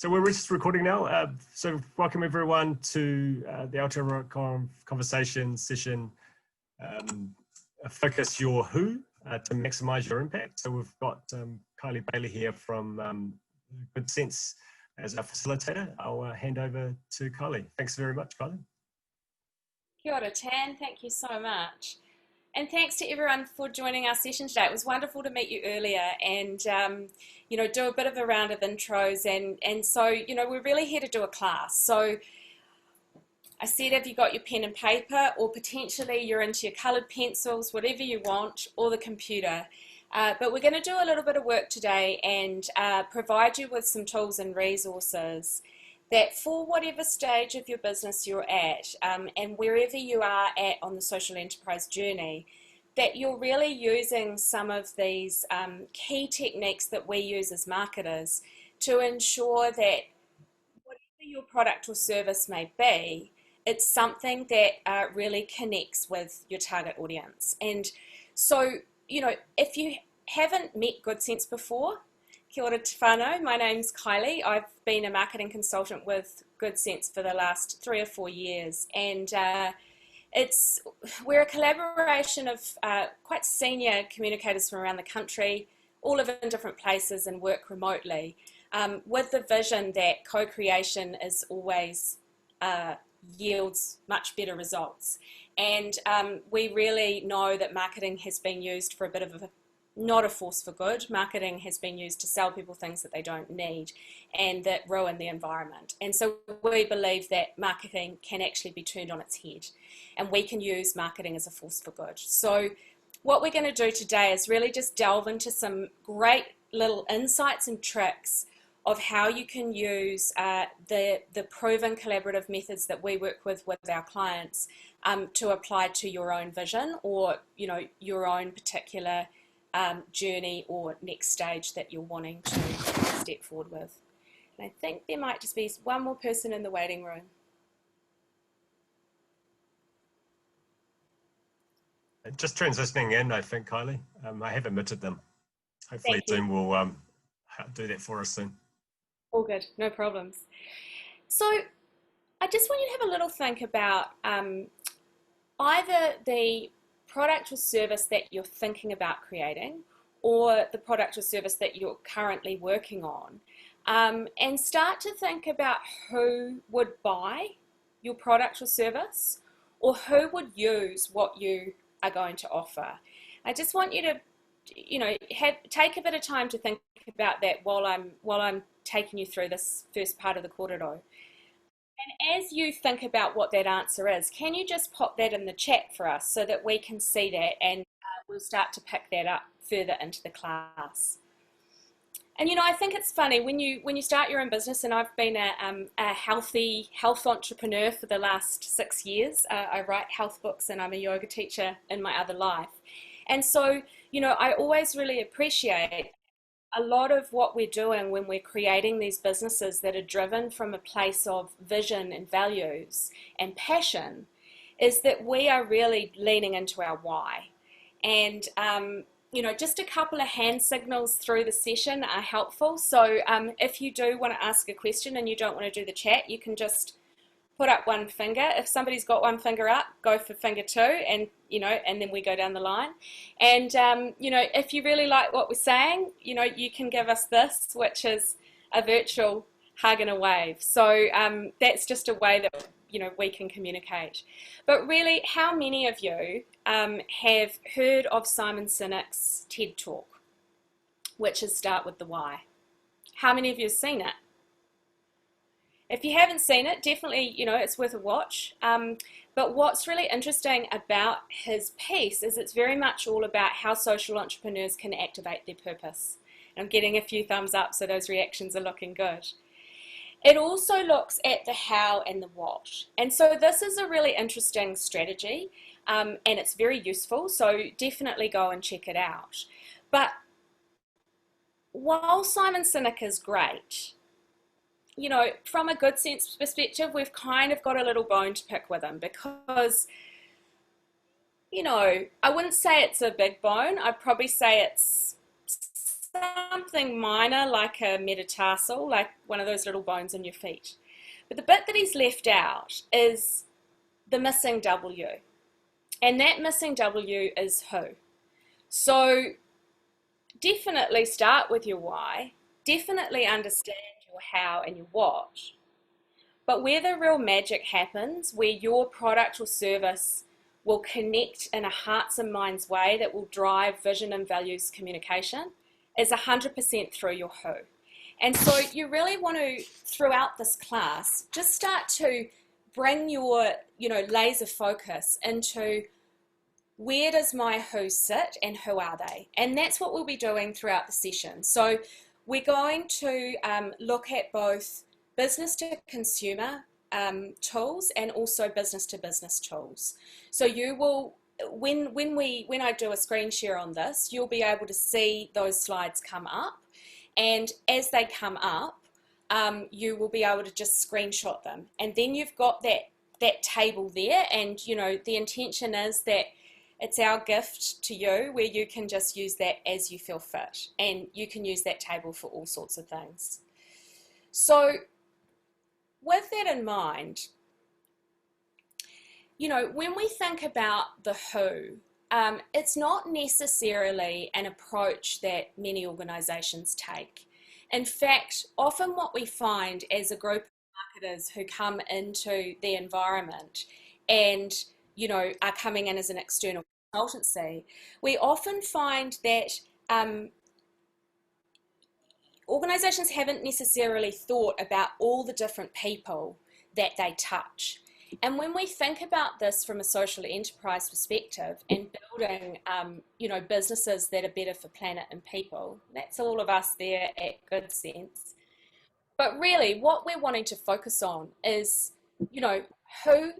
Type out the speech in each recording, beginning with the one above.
So we're just recording now. So welcome everyone to the Aotearoa Conversations session, Focus Your Who to Maximise Your Impact. So we've got Kylie Bailey here from GoodSense as our facilitator. I'll hand over to Kylie. Thanks very much, Kylie. Kia ora, Tan. Thank you so much. And thanks to everyone for joining our session today. It was wonderful to meet you earlier and, do a bit of a round of intros. And so, we're really here to do a class. So I said, have you got your pen and paper, or potentially you're into your coloured pencils, whatever you want, or the computer. But we're going to do a little bit of work today and provide you with some tools and resources that for whatever stage of your business you're at, and wherever you are at on the social enterprise journey, that you're really using some of these key techniques that we use as marketers to ensure that whatever your product or service may be, it's something that really connects with your target audience. And so, if you haven't met GoodSense before, kia ora te whānau, my name's Kylie. I've been a marketing consultant with GoodSense for the last 3 or 4 years, and we're a collaboration of quite senior communicators from around the country, all live in different places and work remotely, with the vision that co-creation is always yields much better results. And we really know that marketing has been used for a bit of not a force for good. Marketing has been used to sell people things that they don't need and that ruin the environment. And so we believe that marketing can actually be turned on its head, and we can use marketing as a force for good. So what we're going to do today is really just delve into some great little insights and tricks of how you can use the proven collaborative methods that we work with our clients to apply to your own vision or your own particular journey or next stage that you're wanting to step forward with. And I think there might just be one more person in the waiting room. Just transitioning in, I think, Kylie. I have omitted them. Hopefully Zoom will do that for us soon. All good, no problems. So I just want you to have a little think about either the product or service that you're thinking about creating, or the product or service that you're currently working on, and start to think about who would buy your product or service, or who would use what you are going to offer. I just want you to, take a bit of time to think about that while I'm taking you through this first part of the kōrero. And as you think about what that answer is, can you just pop that in the chat for us so that we can see that, and we'll start to pick that up further into the class. And I think it's funny when you start your own business, and I've been a health entrepreneur for the last 6 years. I write health books and I'm a yoga teacher in my other life. And so, I always really appreciate a lot of what we're doing when we're creating these businesses that are driven from a place of vision and values and passion is that we are really leaning into our why. And, just a couple of hand signals through the session are helpful. So if you do want to ask a question and you don't want to do the chat, you can just put up one finger. If somebody's got one finger up, go for finger 2, and and then we go down the line. And if you really like what we're saying, you can give us this, which is a virtual hug and a wave. So that's just a way that we can communicate. But really, how many of you have heard of Simon Sinek's TED Talk, which is Start with the Why? How many of you have seen it? If you haven't seen it, definitely, it's worth a watch. But what's really interesting about his piece is it's very much all about how social entrepreneurs can activate their purpose. And I'm getting a few thumbs up, so those reactions are looking good. It also looks at the how and the what. And so this is a really interesting strategy, and it's very useful, so definitely go and check it out. But while Simon Sinek is great, from a GoodSense perspective, we've kind of got a little bone to pick with him because, I wouldn't say it's a big bone. I'd probably say it's something minor like a metatarsal, like one of those little bones in your feet. But the bit that he's left out is the missing W. And that missing W is who. So definitely start with your why, definitely understand your how and your what. But where the real magic happens, where your product or service will connect in a hearts and minds way that will drive vision and values communication, is 100% through your who. And so you really want to, throughout this class, just start to bring your, laser focus into where does my who sit and who are they? And that's what we'll be doing throughout the session. So we're going to look at both business to consumer tools and also business to business tools. So you will, when I do a screen share on this, you'll be able to see those slides come up, and as they come up, you will be able to just screenshot them, and then you've got that table there. And the intention is that it's our gift to you, where you can just use that as you feel fit, and you can use that table for all sorts of things. So with that in mind, when we think about the who, it's not necessarily an approach that many organisations take. In fact, often what we find as a group of marketers who come into the environment and are coming in as an external consultancy, we often find that organisations haven't necessarily thought about all the different people that they touch. And when we think about this from a social enterprise perspective and building, businesses that are better for planet and people, that's all of us there at GoodSense. But really, what we're wanting to focus on is, who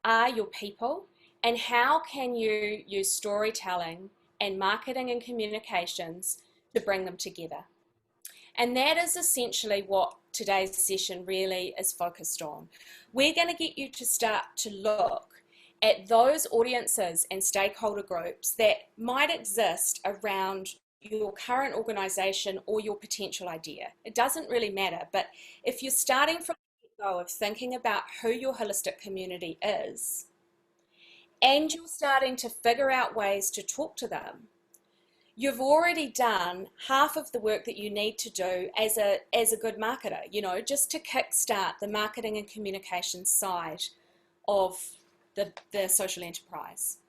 are your people, and how can you use storytelling and marketing and communications to bring them together. And that is essentially what today's session really is focused on. We're going to get you to start to look at those audiences and stakeholder groups that might exist around your current organisation or your potential idea. It doesn't really matter, but if you're starting from the get-go of thinking about who your holistic community is, and you're starting to figure out ways to talk to them, you've already done half of the work that you need to do as a good marketer, just to kickstart the marketing and communication side of the social enterprise.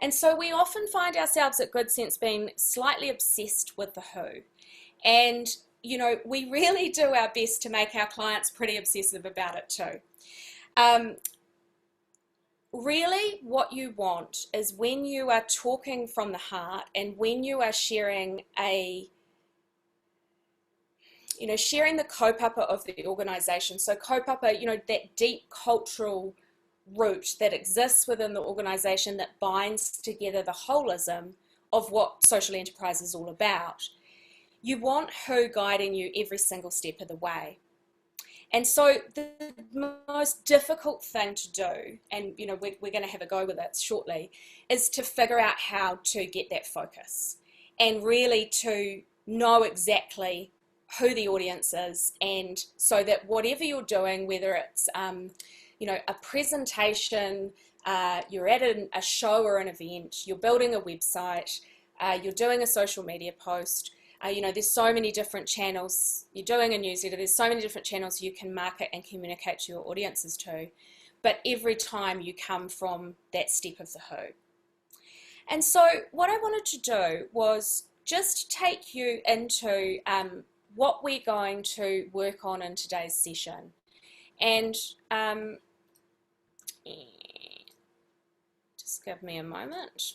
And so we often find ourselves at GoodSense being slightly obsessed with the who. And, we really do our best to make our clients pretty obsessive about it too. Really, what you want is, when you are talking from the heart and when you are sharing sharing the kaupapa of the organisation. So kaupapa, that deep cultural root that exists within the organisation that binds together the holism of what social enterprise is all about. You want who guiding you every single step of the way. And so the most difficult thing to do, and we're going to have a go with it shortly, is to figure out how to get that focus and really to know exactly who the audience is, and so that whatever you're doing, whether it's a presentation, you're at a show or an event, you're building a website, you're doing a social media post, there's so many different channels, you're doing a newsletter, there's so many different channels you can market and communicate to your audiences to, but every time you come from that step of the who. And so what I wanted to do was just take you into what we're going to work on in today's session. And just give me a moment.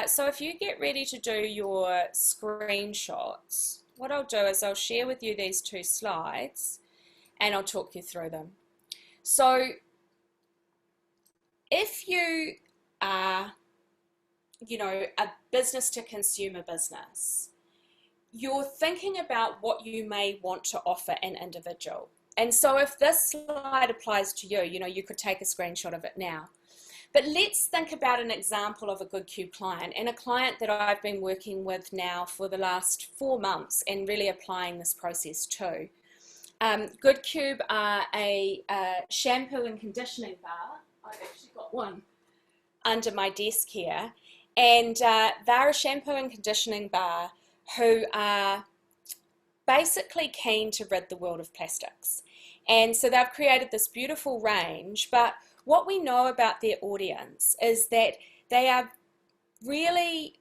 So if you get ready to do your screenshots, what I'll do is I'll share with you these two slides and I'll talk you through them. So if you are, a business to consumer business, you're thinking about what you may want to offer an individual. And so if this slide applies to you, you could take a screenshot of it now. But let's think about an example of a GoodCube client, and a client that I've been working with now for the last 4 months and really applying this process to. GoodCube are a shampoo and conditioning bar. I've actually got one under my desk here, and they're a shampoo and conditioning bar who are basically keen to rid the world of plastics. And so they've created this beautiful range, but what we know about their audience is that they are really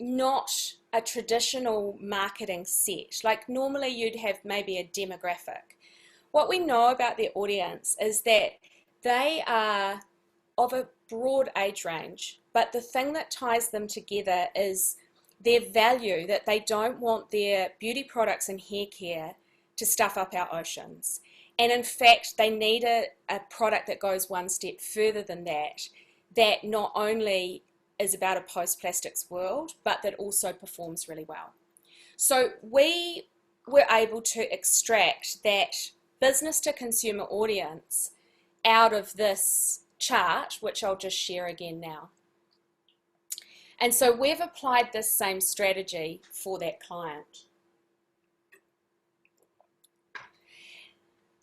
not a traditional marketing set. Like normally you'd have maybe a demographic. What we know about their audience is that they are of a broad age range, but the thing that ties them together is their value, that they don't want their beauty products and hair care to stuff up our oceans. And in fact, they need a product that goes one step further than that, that not only is about a post-plastics world, but that also performs really well. So we were able to extract that business to consumer audience out of this chart, which I'll just share again now. And so we've applied this same strategy for that client.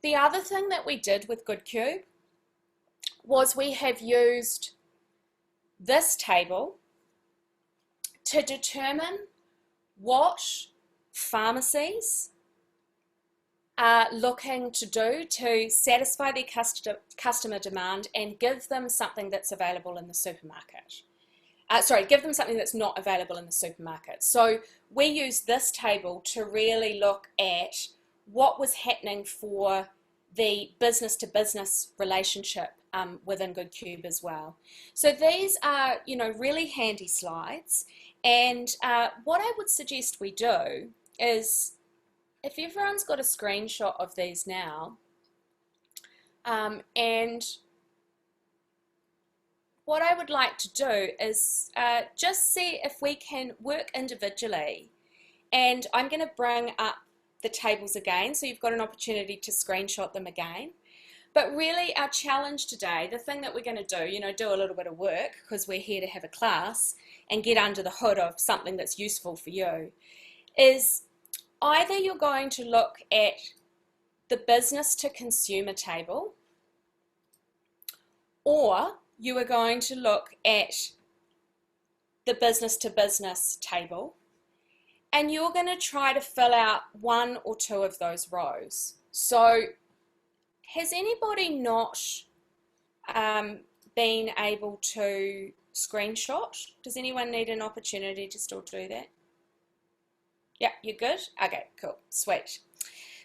The other thing that we did with GoodCube was we have used this table to determine what pharmacies are looking to do to satisfy their customer demand and give them something that's available in the supermarket. Give them something that's not available in the supermarket. So we use this table to really look at what was happening for the business-to-business relationship within GoodCube as well. So these are, really handy slides. And what I would suggest we do is, if everyone's got a screenshot of these now, and what I would like to do is just see if we can work individually. And I'm going to bring up the tables again, so you've got an opportunity to screenshot them again. But really our challenge today, the thing that we're going to do, do a little bit of work because we're here to have a class and get under the hood of something that's useful for you, is either you're going to look at the business to consumer table, or you are going to look at the business to business table, and you're going to try to fill out one or two of those rows. So has anybody not been able to screenshot? Does anyone need an opportunity to still do that? Yeah, you're good? Okay, cool, sweet.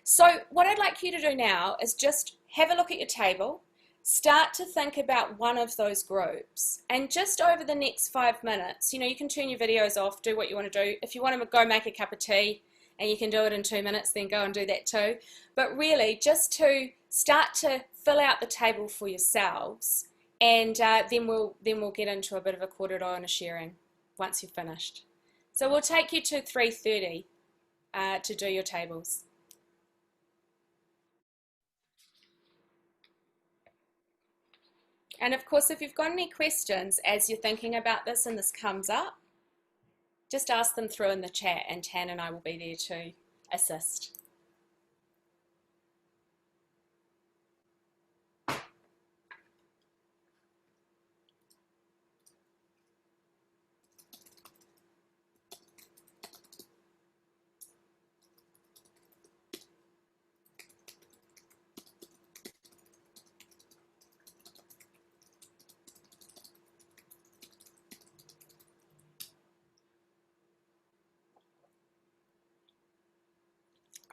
So what I'd like you to do now is just have a look at your table, start to think about one of those groups, and just over the next 5 minutes, you can turn your videos off, do what you want to do. If you want to go make a cup of tea and you can do it in 2 minutes, then go and do that too. But really, just to start to fill out the table for yourselves, and then we'll get into a bit of a korero and a sharing once you've finished. So we'll take you to 3:30 to do your tables. And of course, if you've got any questions as you're thinking about this and this comes up, just ask them through in the chat and Tan and I will be there to assist.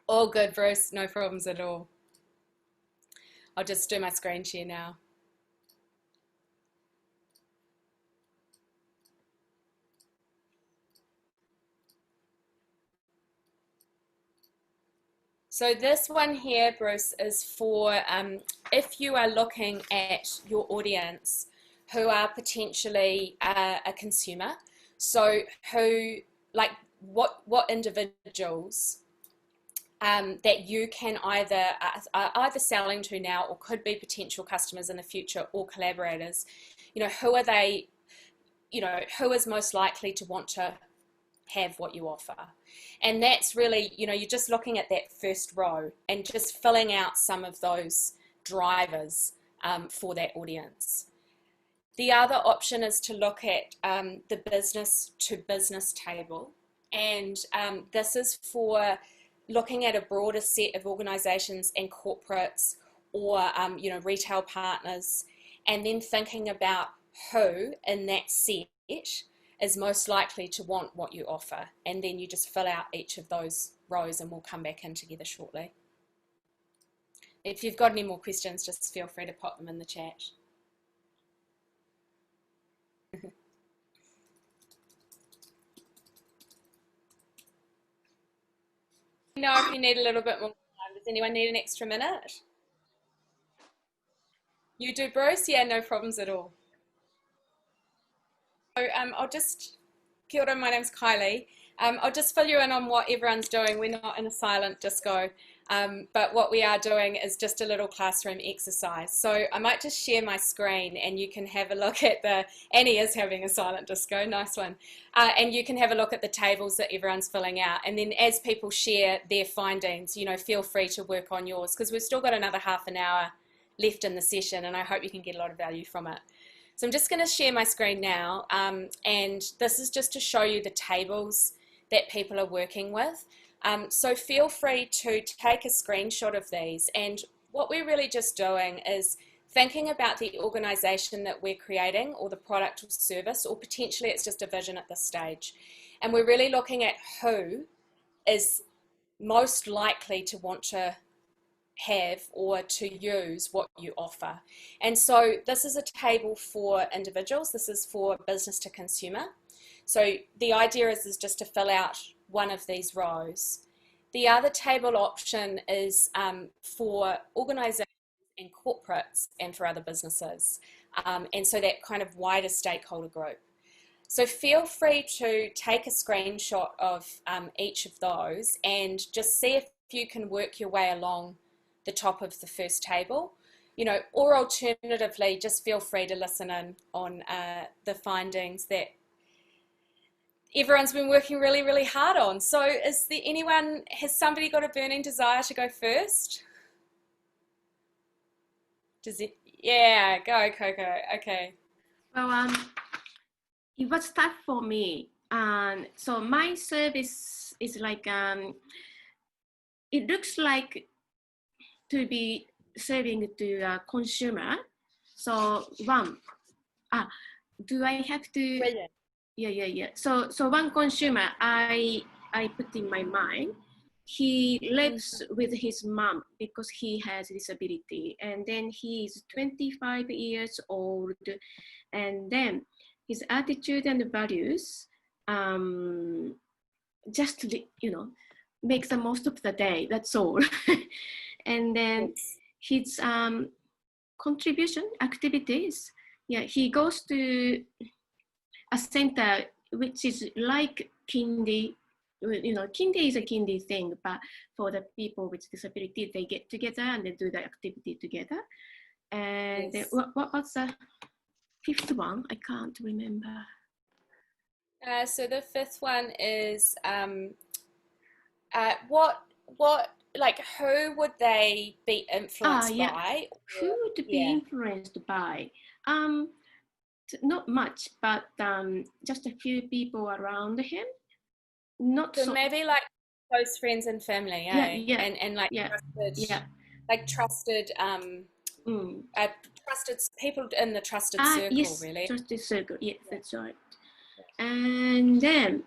All good, Bruce. No problems at all. I'll just do my screen share now. So this one here, Bruce, is for if you are looking at your audience who are potentially a consumer. So who, like, what individuals that you can either selling to now or could be potential customers in the future or collaborators, who are they, who is most likely to want to have what you offer. And that's really, you're just looking at that first row and just filling out some of those drivers for that audience. The other option is to look at the business to business table. And this is for looking at a broader set of organizations and corporates or, retail partners, and then thinking about who in that set is most likely to want what you offer. And then you just fill out each of those rows, and we'll come back in together shortly. If you've got any more questions, just feel free to pop them in the chat. If you need a little bit more time. Does anyone need an extra minute? You do, Bruce? Yeah, no problems at all. So I'll just, kia ora, my name's Kylie. I'll just fill you in on what everyone's doing. We're not in a silent disco, but what we are doing is just a little classroom exercise. So I might just share my screen and you can have a look at Annie is having a silent disco, nice one. And you can have a look at the tables that everyone's filling out. And then as people share their findings, feel free to work on yours, because we've still got another half an hour left in the session, and I hope you can get a lot of value from it. So I'm just going to share my screen now, and this is just to show you the tables that people are working with. So feel free to take a screenshot of these, and what we're really just doing is thinking about the organisation that we're creating, or the product or service, or potentially it's just a vision at this stage. And we're really looking at who is most likely to want to have or to use what you offer. And so this is a table for individuals. This is for business to consumer. So the idea is just to fill out one of these rows. The other table option is for organizations and corporates and for other businesses. And so that kind of wider stakeholder group. So feel free to take a screenshot of each of those and just see if you can work your way along the top of the first table, or alternatively, just feel free to listen in on the findings that everyone's been working really, really hard on. So has somebody got a burning desire to go first? Yeah, go Coco, okay. Well, it was tough for me. So my service is like, it looks like to be serving to a consumer. So do I have to? Brilliant. Yeah. So one consumer I put in my mind. He lives with his mom because he has disability, and then he is 25 years old, and then his attitude and values, just make the most of the day. That's all. And then his contribution activities, he goes to a center which is like kindy. Kindy is a kindy thing, but for the people with disability, they get together and they do the activity together. And what was the fifth one? I can't remember. So the fifth one is who would they be influenced by? Who would be influenced by? Not much, but just a few people around him. So maybe like close friends and family, and like trusted, trusted people in the trusted circle, really. Trusted circle, yes, that's right. And then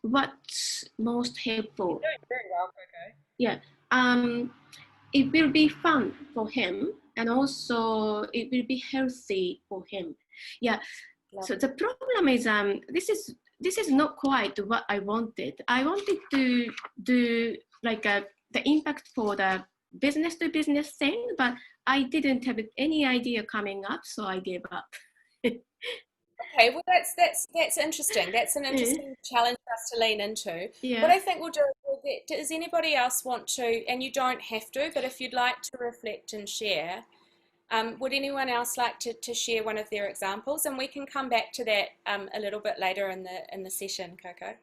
what's most helpful? You're doing very well, Coco. Yeah, it will be fun for him, and also it will be healthy for him. Yeah. So the problem is this is not quite what I wanted. I wanted to do like the impact for the business to business thing, but I didn't have any idea coming up, so I gave up. Okay, well that's interesting. That's an interesting challenge for us to lean into. Yeah. What I think we'll do is does anybody else want to, and you don't have to, but if you'd like to reflect and share, Would anyone else like to share one of their examples? And we can come back to that a little bit later in the session, Coco.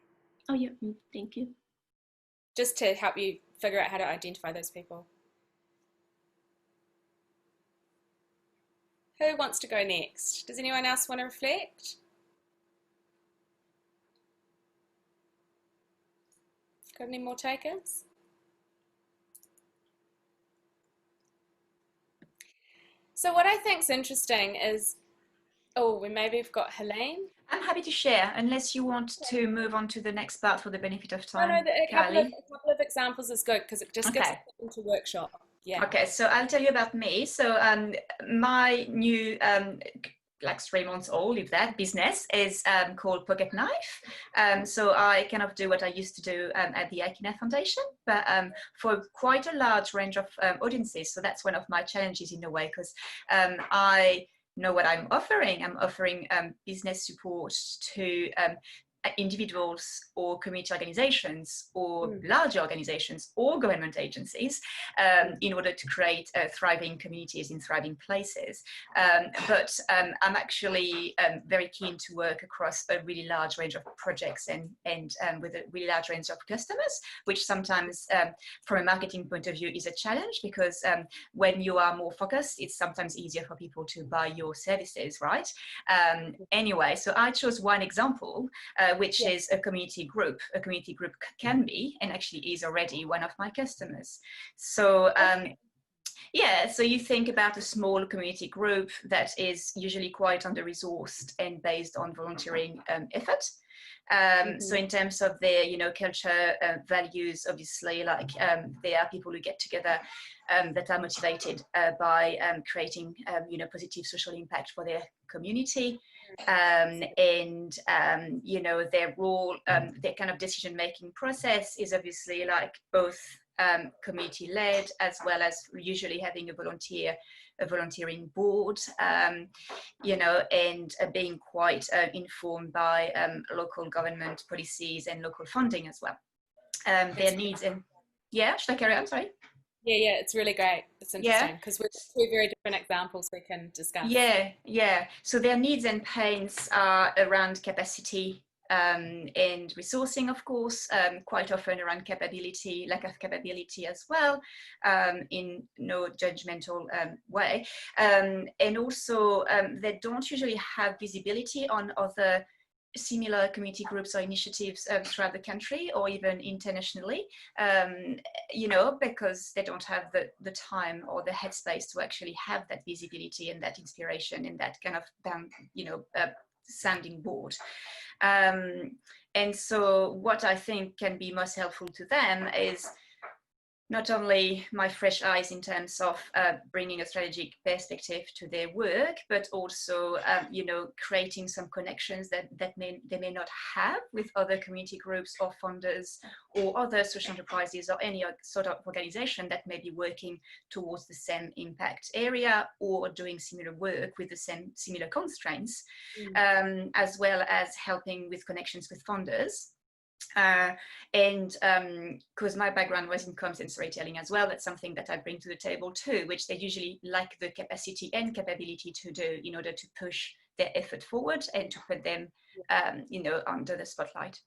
Oh yeah, thank you. Just to help you figure out how to identify those people. Who wants to go next? Does anyone else want to reflect? Got any more takers? So what I think is interesting is, maybe we've got Helene. I'm happy to share, unless you want to move on to the next part for the benefit of time. No, a couple of examples is good because it just gets us into workshop. Yeah. Okay, so I'll tell you about me. So my new like 3 months old, if that, business is called Pocket Knife. So I kind of do what I used to do at the Aotearoa Foundation, but for quite a large range of audiences. So that's one of my challenges in a way, because I know what I'm offering. I'm offering business support to individuals or community organizations or large organizations or government agencies in order to create thriving communities in thriving places. But I'm actually very keen to work across a really large range of projects and with a really large range of customers, which sometimes from a marketing point of view is a challenge, because when you are more focused, it's sometimes easier for people to buy your services, right? Anyway, so I chose one example, which is a community group. A community group can be, and actually is already, one of my customers. So yeah, so you think about a small community group that is usually quite under-resourced and based on volunteering effort. So in terms of their, culture, values, obviously, like they are people who get together that are motivated by creating, positive social impact for their community. And their role, their kind of decision-making process is obviously like both community-led, as well as usually having a volunteering board, and being quite informed by local government policies and local funding as well. Their needs and should I carry on? Sorry. Yeah, it's really great. It's interesting because we're two very different examples we can discuss. Yeah. So their needs and pains are around capacity and resourcing, of course, quite often around capability, lack of capability as well, in no judgmental way. And also, they don't usually have visibility on other similar community groups or initiatives throughout the country or even internationally, because they don't have the time or the headspace to actually have that visibility and that inspiration and that kind of sounding board. And so what I think can be most helpful to them is not only my fresh eyes in terms of bringing a strategic perspective to their work, but also, creating some connections that they may not have with other community groups or funders or other social enterprises or any sort of organization that may be working towards the same impact area or doing similar work with the same similar constraints, as well as helping with connections with funders. And because my background was in comms and storytelling as well, that's something that I bring to the table too, which they usually lack the capacity and capability to do in order to push their effort forward and to put them, under the spotlight.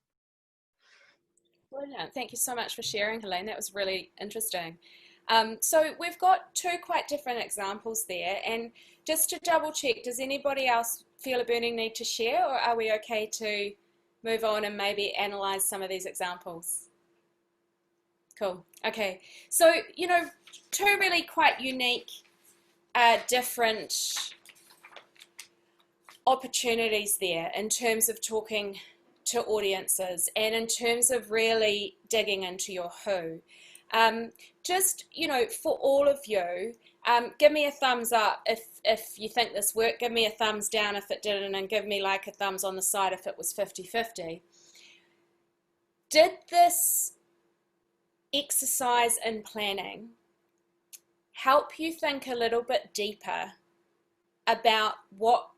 Brilliant. Thank you so much for sharing, Helene. That was really interesting. So we've got two quite different examples there, and just to double check, does anybody else feel a burning need to share, or are we okay to move on and maybe analyze some of these examples? Cool. Okay. So, two really quite unique, different opportunities there in terms of talking to audiences and in terms of really digging into your who. Just, for all of you, give me a thumbs up if you think this worked, give me a thumbs down if it didn't, and give me like a thumbs on the side if it was 50-50. Did this exercise in planning help you think a little bit deeper about what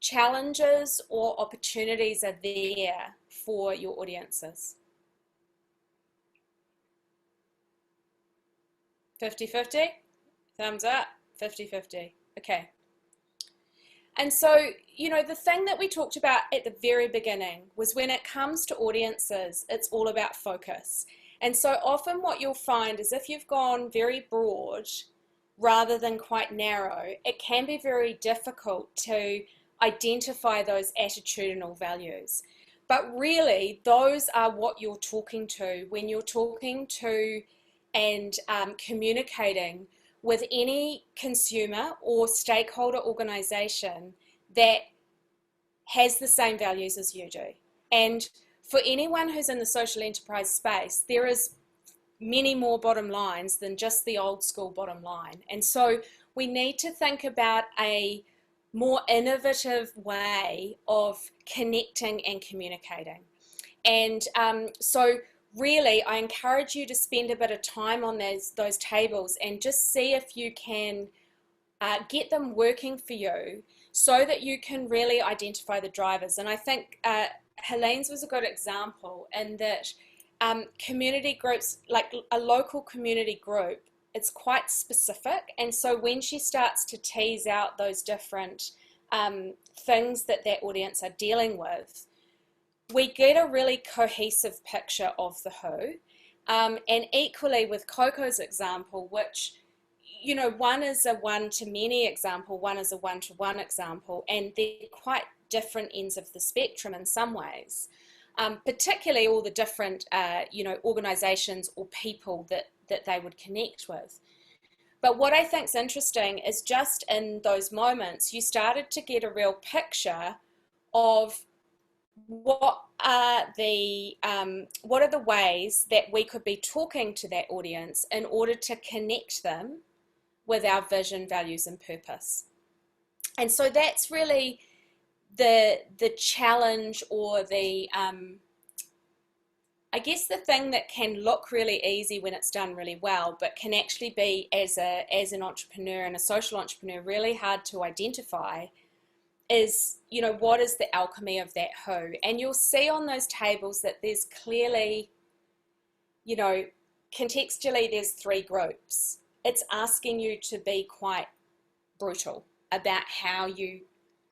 challenges or opportunities are there for your audiences? 50-50? Thumbs up. 50-50. Okay. And so, you know, the thing that we talked about at the very beginning was when it comes to audiences, it's all about focus. And so often what you'll find is if you've gone very broad rather than quite narrow, it can be very difficult to identify those attitudinal values. But really, those are what you're talking to when you're talking to and communicating with any consumer or stakeholder organization that has the same values as you do. And for anyone who's in the social enterprise space, there is many more bottom lines than just the old school bottom line. And so we need to think about a more innovative way of connecting and communicating. And so really, I encourage you to spend a bit of time on those tables and just see if you can get them working for you so that you can really identify the drivers. And I think Helene's was a good example in that community groups, like a local community group, it's quite specific. And so when she starts to tease out those different things that audience are dealing with, we get a really cohesive picture of the who. And equally with Coco's example, which, you know, one is a one-to-many example, one is a one-to-one example, and they're quite different ends of the spectrum in some ways, particularly all the different, you know, organizations or people that they would connect with. But what I think is interesting is just in those moments, you started to get a real picture of what are the ways that we could be talking to that audience in order to connect them with our vision, values, and purpose. And so that's really the challenge, or the I guess the thing that can look really easy when it's done really well, but can actually be, as an entrepreneur and a social entrepreneur, really hard to identify, is, you know, what is the alchemy of that who? And you'll see on those tables that there's clearly, you know, contextually there's three groups. It's asking you to be quite brutal about how you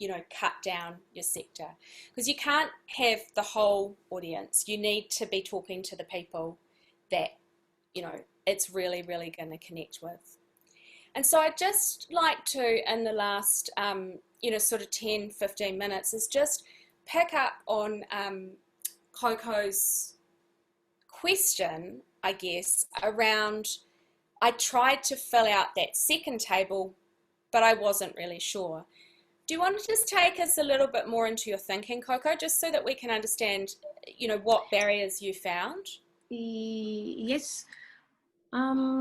know, cut down your sector, because you can't have the whole audience. You need to be talking to the people that, you know, it's really, really going to connect with. And so I'd just like to, in the last, you know, sort of 10, 15 minutes, is just pick up on Coco's question, I guess, around, I tried to fill out that second table, but I wasn't really sure. Do you want to just take us a little bit more into your thinking, Coco, just so that we can understand, you know, what barriers you found? Yes. So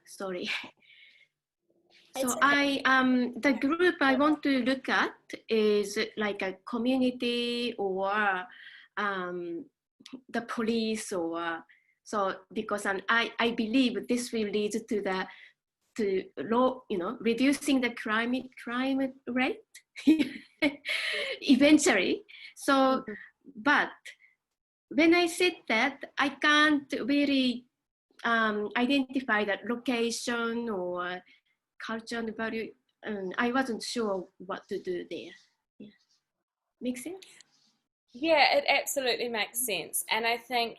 sorry. So the group I want to look at is like a community or the police, or so, because I believe this will lead to low, you know, reducing the crime rate eventually. So, but when I said that, I can't really identify that location or culture and value. I wasn't sure what to do there. Yeah. Make sense? Yeah, it absolutely makes sense. And I think,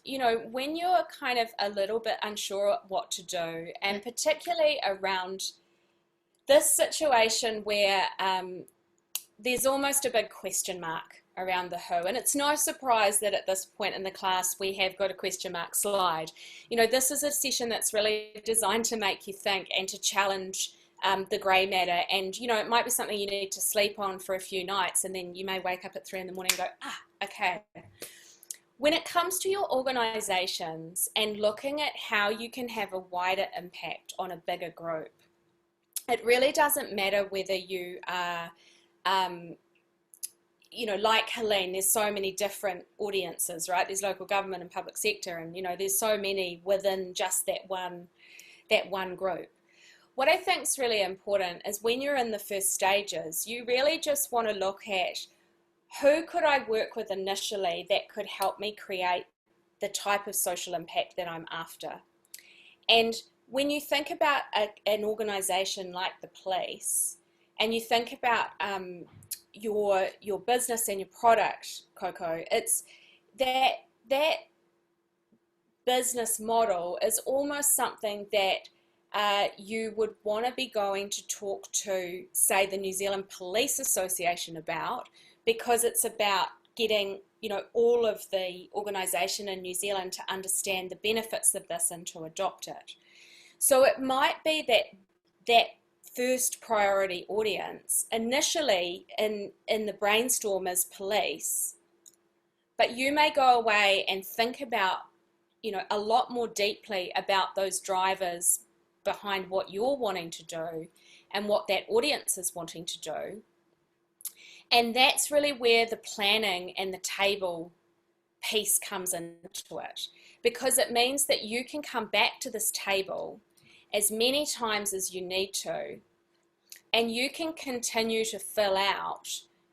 you know, when you're kind of a little bit unsure what to do, and particularly around this situation where there's almost a big question mark around the who, and it's no surprise that at this point in the class we have got a question mark slide. You know, this is a session that's really designed to make you think and to challenge the grey matter, and, you know, it might be something you need to sleep on for a few nights, and then you may wake up at 3 in the morning and go, okay. When it comes to your organizations and looking at how you can have a wider impact on a bigger group, it really doesn't matter whether you are, you know, like Helene, there's so many different audiences, right? There's local government and public sector, and, you know, there's so many within just that one group. What I think is really important is when you're in the first stages, you really just want to look at who could I work with initially that could help me create the type of social impact that I'm after. And when you think about an organisation like the police, and you think about your business and your product, Coco, it's that business model is almost something that you would want to be going to talk to, say, the New Zealand Police Association about, because it's about getting, you know, all of the organisation in New Zealand to understand the benefits of this and to adopt it. So it might be that first priority audience initially in the brainstorm is police, but you may go away and think about, you know, a lot more deeply about those drivers behind what you're wanting to do and what that audience is wanting to do. And that's really where the planning and the table piece comes into it, because it means that you can come back to this table as many times as you need to, and you can continue to fill out,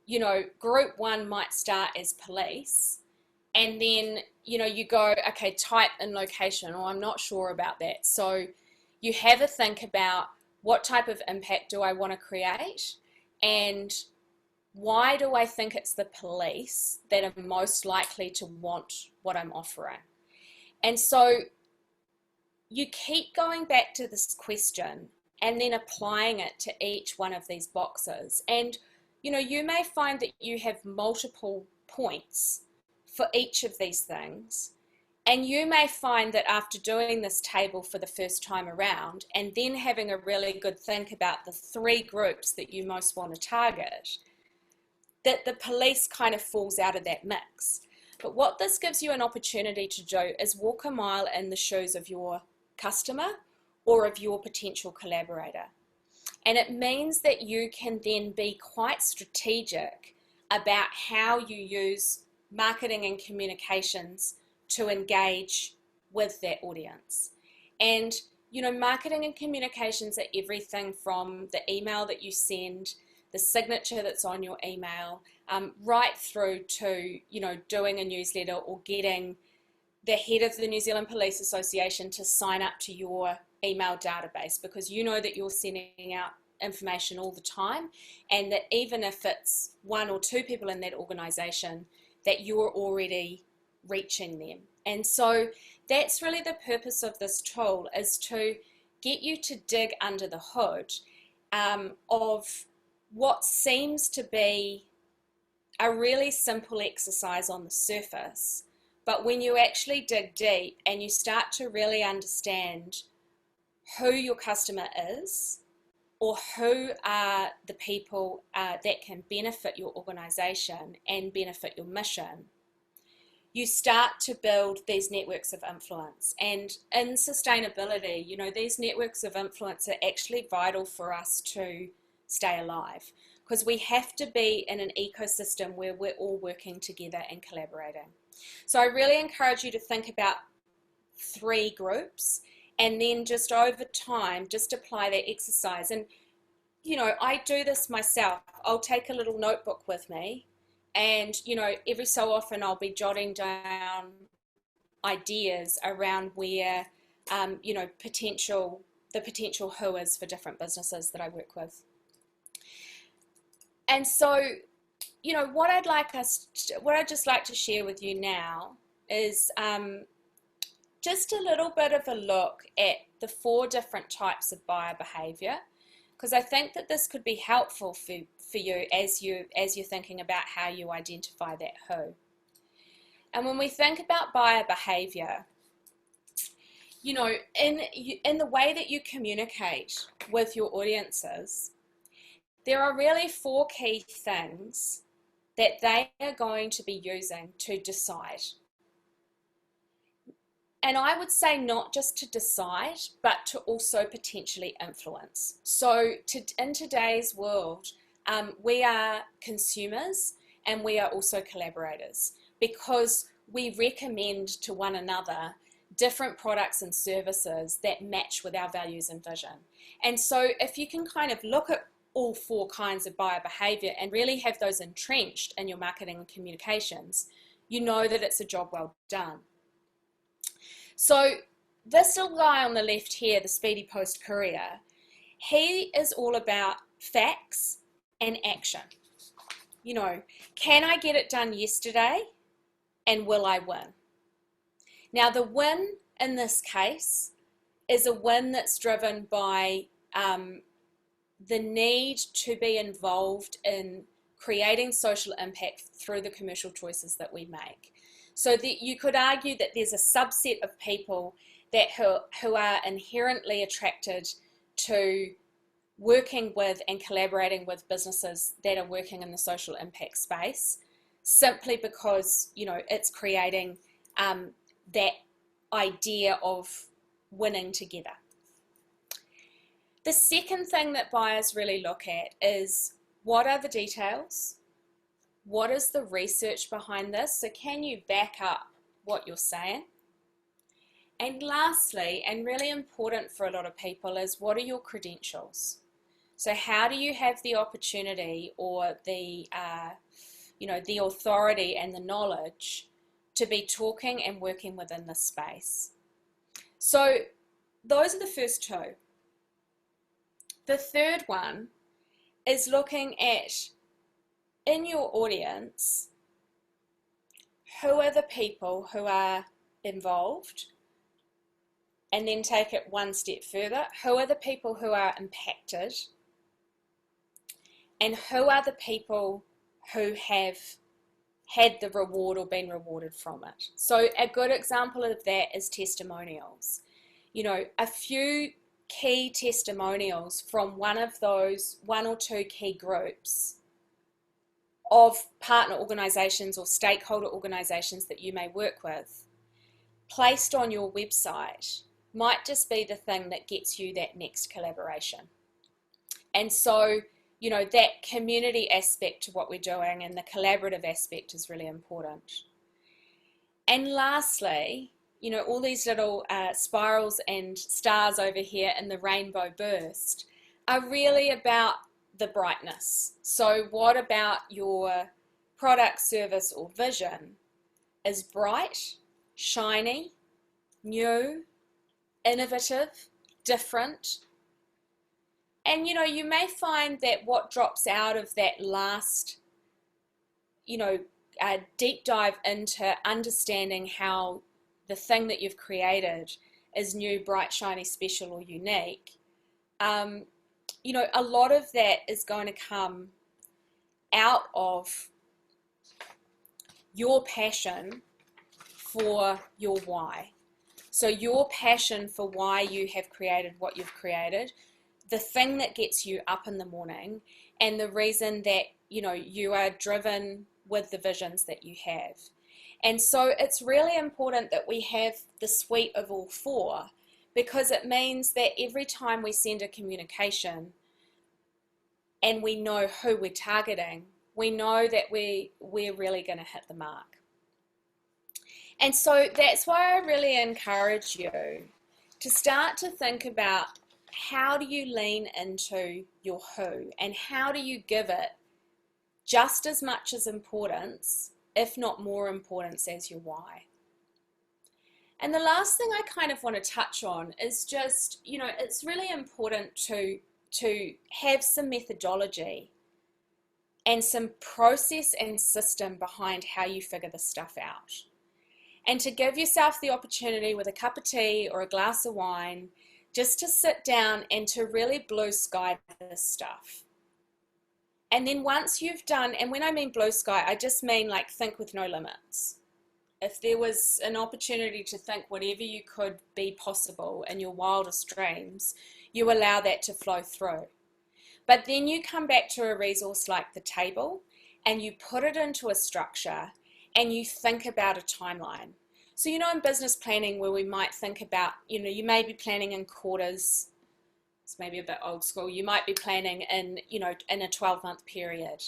you know, group one might start as police, and then, you know, you go, okay, type and location, or I'm not sure about that. So you have a think about what type of impact do I want to create, and why do I think it's the police that are most likely to want what I'm offering? And so you keep going back to this question and then applying it to each one of these boxes. And, you know, you may find that you have multiple points for each of these things. And you may find that after doing this table for the first time around and then having a really good think about the three groups that you most want to target, that the police kind of falls out of that mix. But what this gives you an opportunity to do is walk a mile in the shoes of your customer or of your potential collaborator. And it means that you can then be quite strategic about how you use marketing and communications to engage with that audience. And, you know, marketing and communications are everything from the email that you send, the signature that's on your email, right through to, you know, doing a newsletter or getting the head of the New Zealand Police Association to sign up to your email database, because you know that you're sending out information all the time, and that even if it's one or two people in that organisation, that you're already reaching them. And so that's really the purpose of this tool, is to get you to dig under the hood of what seems to be a really simple exercise on the surface. But when you actually dig deep and you start to really understand who your customer is, or who are the people that can benefit your organisation and benefit your mission, you start to build these networks of influence. And in sustainability, you know, these networks of influence are actually vital for us to stay alive, because we have to be in an ecosystem where we're all working together and collaborating. So I really encourage you to think about three groups, and then just over time, just apply that exercise. And, you know, I do this myself. I'll take a little notebook with me, and, you know, every so often I'll be jotting down ideas around where, you know, the potential who is for different businesses that I work with. And so, you know, what I'd just like to share with you now is just a little bit of a look at the 4 different types of buyer behaviour, because I think that this could be helpful for you as you're thinking about how you identify that who. And when we think about buyer behaviour, you know, in the way that you communicate with your audiences, there are really 4 key things that they are going to be using to decide. And I would say not just to decide, but to also potentially influence. So in today's world, we are consumers and we are also collaborators, because we recommend to one another different products and services that match with our values and vision. And so if you can kind of look at all 4 kinds of buyer behavior and really have those entrenched in your marketing and communications, you know that it's a job well done. So this little guy on the left here, the Speedy Post Courier, he is all about facts and action. You know, can I get it done yesterday, and will I win? Now, the win in this case is a win that's driven by the need to be involved in creating social impact through the commercial choices that we make. So that you could argue that there's a subset of people that who are inherently attracted to working with and collaborating with businesses that are working in the social impact space, simply because, you know, it's creating that idea of winning together. The second thing that buyers really look at is, what are the details? What is the research behind this? So can you back up what you're saying? And lastly, and really important for a lot of people, is what are your credentials? So how do you have the opportunity or the, the authority and the knowledge to be talking and working within this space? So those are the first two. The third one is looking at, in your audience, who are the people who are involved? And then take it one step further. Who are the people who are impacted? And who are the people who have had the reward or been rewarded from it? So a good example of that is testimonials. You know, a few key testimonials from one of those one or two key groups of partner organisations or stakeholder organisations that you may work with, placed on your website, might just be the thing that gets you that next collaboration. And so, you know, that community aspect to what we're doing and the collaborative aspect is really important. And lastly, you know, all these little spirals and stars over here in the rainbow burst are really about the brightness. So what about your product, service, or vision is bright, shiny, new, innovative, different? And, you know, you may find that what drops out of that last, you know, deep dive into understanding how the thing that you've created is new, bright, shiny, special, or unique, you know, a lot of that is going to come out of your passion for your why. So your passion for why you have created what you've created, the thing that gets you up in the morning, and the reason that, you know, you are driven with the visions that you have. And so it's really important that we have the suite of all four, because it means that every time we send a communication and we know who we're targeting, we know that we're really going to hit the mark. And so that's why I really encourage you to start to think about, how do you lean into your who, and how do you give it just as much as importance, if not more importance, as your why. And the last thing I kind of want to touch on is just, you know, it's really important to have some methodology and some process and system behind how you figure this stuff out. And to give yourself the opportunity with a cup of tea or a glass of wine, just to sit down and to really blue sky this stuff. And then once you've done, and when I mean blue sky, I just mean like think with no limits. If there was an opportunity to think whatever you could be possible in your wildest dreams, you allow that to flow through. But then you come back to a resource like the table and you put it into a structure and you think about a timeline. So, you know, in business planning, where we might think about, you know, you may be planning in quarters. It's maybe a bit old school. You might be planning in, you know, in a 12-month period.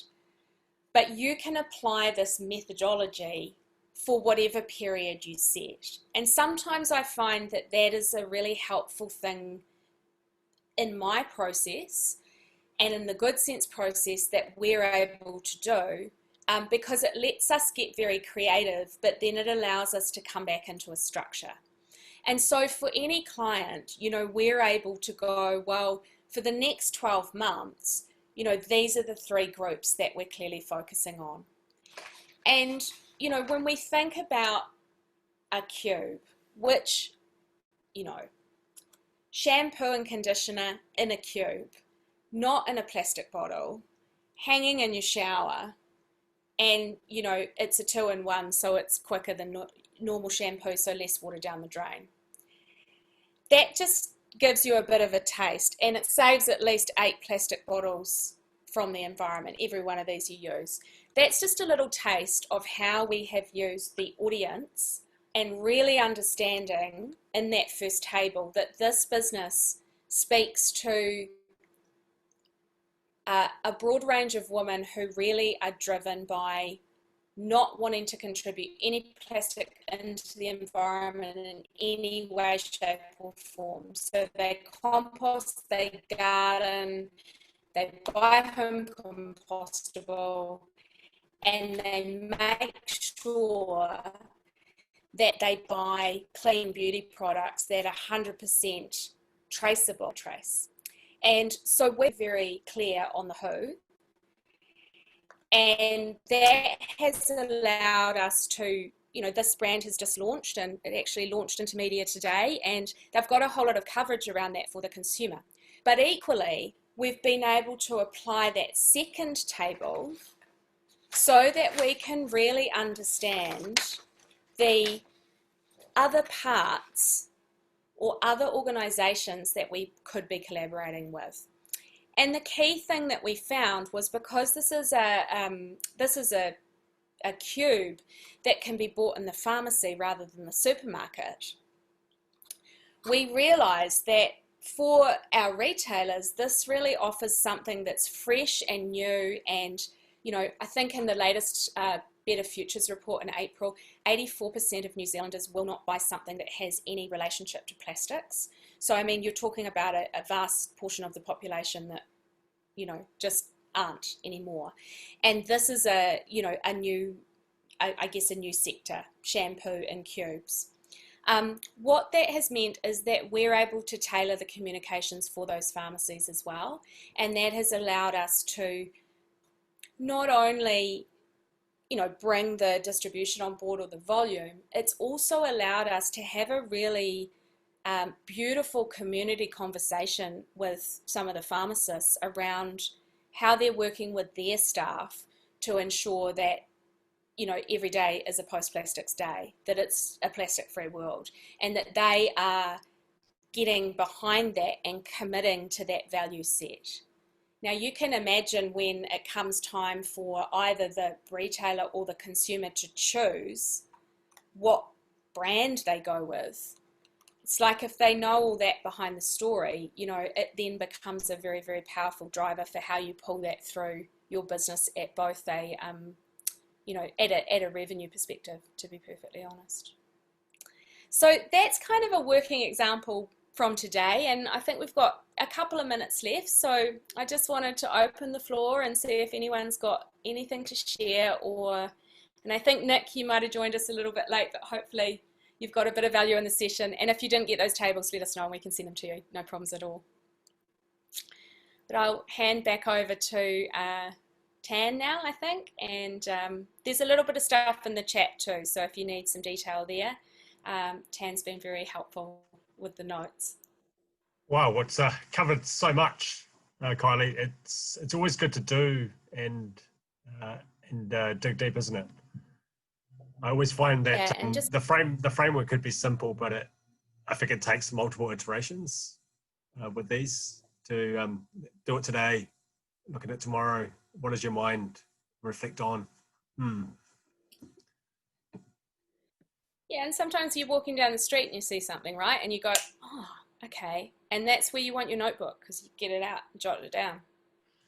But you can apply this methodology for whatever period you set. And sometimes I find that that is a really helpful thing in my process and in the GoodSense process that we're able to do, because it lets us get very creative, but then it allows us to come back into a structure. And so for any client, you know, we're able to go, well, for the next 12 months, you know, these are the 3 groups that we're clearly focusing on. And, you know, when we think about a cube, which, you know, shampoo and conditioner in a cube, not in a plastic bottle, hanging in your shower, and, you know, it's a 2-in-1, so it's quicker than normal shampoo, so less water down the drain. That just gives you a bit of a taste, and it saves at least 8 plastic bottles from the environment, every one of these you use. That's just a little taste of how we have used the audience and really understanding in that first table that this business speaks to a broad range of women who really are driven by not wanting to contribute any plastic into the environment in any way, shape or form. So they compost, they garden, they buy home compostable, and they make sure that they buy clean beauty products that are 100% traceable. And so we're very clear on the who, and that has allowed us to, you know, this brand has just launched, and it actually launched into media today, and they've got a whole lot of coverage around that for the consumer. But equally, we've been able to apply that second table so that we can really understand the other parts or other organisations that we could be collaborating with. And the key thing that we found was, because this is a cube that can be bought in the pharmacy rather than the supermarket, we realised that for our retailers, this really offers something that's fresh and new. And, you know, I think in the latest Better Futures report in April, 84% of New Zealanders will not buy something that has any relationship to plastics. So, I mean, you're talking about a vast portion of the population that, you know, just aren't anymore. And this is a, you know, a new, I guess, a new sector, shampoo in cubes. What that has meant is that we're able to tailor the communications for those pharmacies as well. And that has allowed us to not only, you know, bring the distribution on board or the volume, it's also allowed us to have a really beautiful community conversation with some of the pharmacists around how they're working with their staff to ensure that, you know, every day is a post-plastics day, that it's a plastic-free world, and that they are getting behind that and committing to that value set. Now, you can imagine when it comes time for either the retailer or the consumer to choose what brand they go with. It's like, if they know all that behind the story, you know, it then becomes a very, very powerful driver for how you pull that through your business at both a, you know, at a revenue perspective, to be perfectly honest. So that's kind of a working example from today, and I think we've got a couple of minutes left, so I just wanted to open the floor and see if anyone's got anything to share. And I think, Nick, you might have joined us a little bit late, but hopefully you've got a bit of value in the session, and if you didn't get those tables, let us know and we can send them to you, no problems at all. But I'll hand back over to Tan now, I think, and there's a little bit of stuff in the chat too, so if you need some detail there, Tan's been very helpful with the notes. Wow, what's covered so much, Kylie. It's always good to do and dig deep, isn't it? I always find that the framework could be simple, but I think it takes multiple iterations with these to do it today, look at it tomorrow. What does your mind reflect on? Yeah, and sometimes you're walking down the street and you see something, right? And you go, oh, okay. And that's where you want your notebook, because you get it out and jot it down.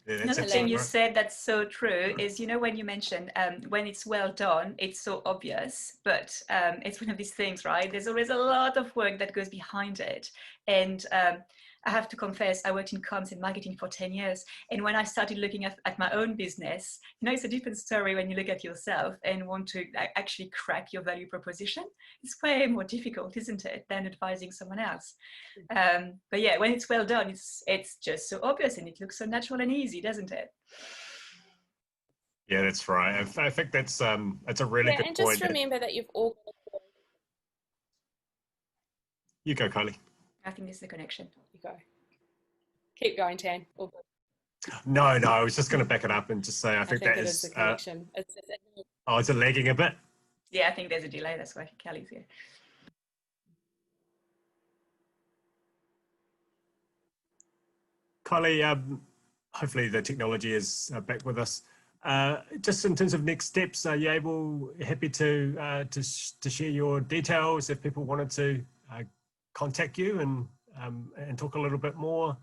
Yeah, another thing you said that's so true is, you know, when you mentioned when it's well done, it's so obvious, but it's one of these things, right? There's always a lot of work that goes behind it. And I have to confess, I worked in comms and marketing for 10 years. And when I started looking at my own business, it's a different story when you look at yourself and want to actually crack your value proposition. It's way more difficult, isn't it, than advising someone else. But yeah, when it's well done, it's just so obvious and it looks so natural and easy, doesn't it? Yeah, that's right. I think that's a really good and point. just remember that you've all. You go, Kylie. I think this is the connection. You go. Keep going, Tan. No, I was just going to back it up and just say I think that it is the connection. Oh, is it lagging a bit? Yeah, I think there's a delay. That's why Kelly's here. Kylie, hopefully the technology is back with us. Just in terms of next steps, are you happy to share your details if people wanted to contact you and talk a little bit more?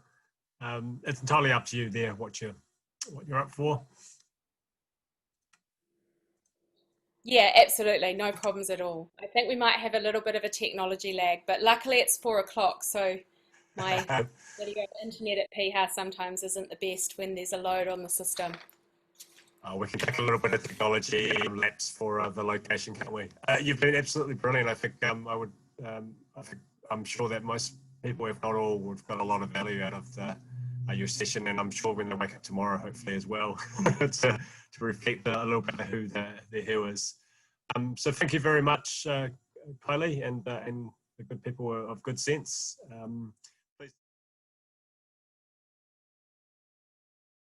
It's entirely up to you there, what you're up for. Yeah, absolutely. No problems at all. I think we might have a little bit of a technology lag, but luckily it's 4 o'clock, so my video internet at Piha sometimes isn't the best when there's a load on the system. We can take a little bit of technology lapse for the location, can't we? You've been absolutely brilliant. I think I'm sure that most people, if not all, would have got a lot of value out of your session, and I'm sure when they wake up tomorrow, hopefully as well, to reflect a little bit of who the who is. So thank you very much, Kylie, and the good people of GoodSense.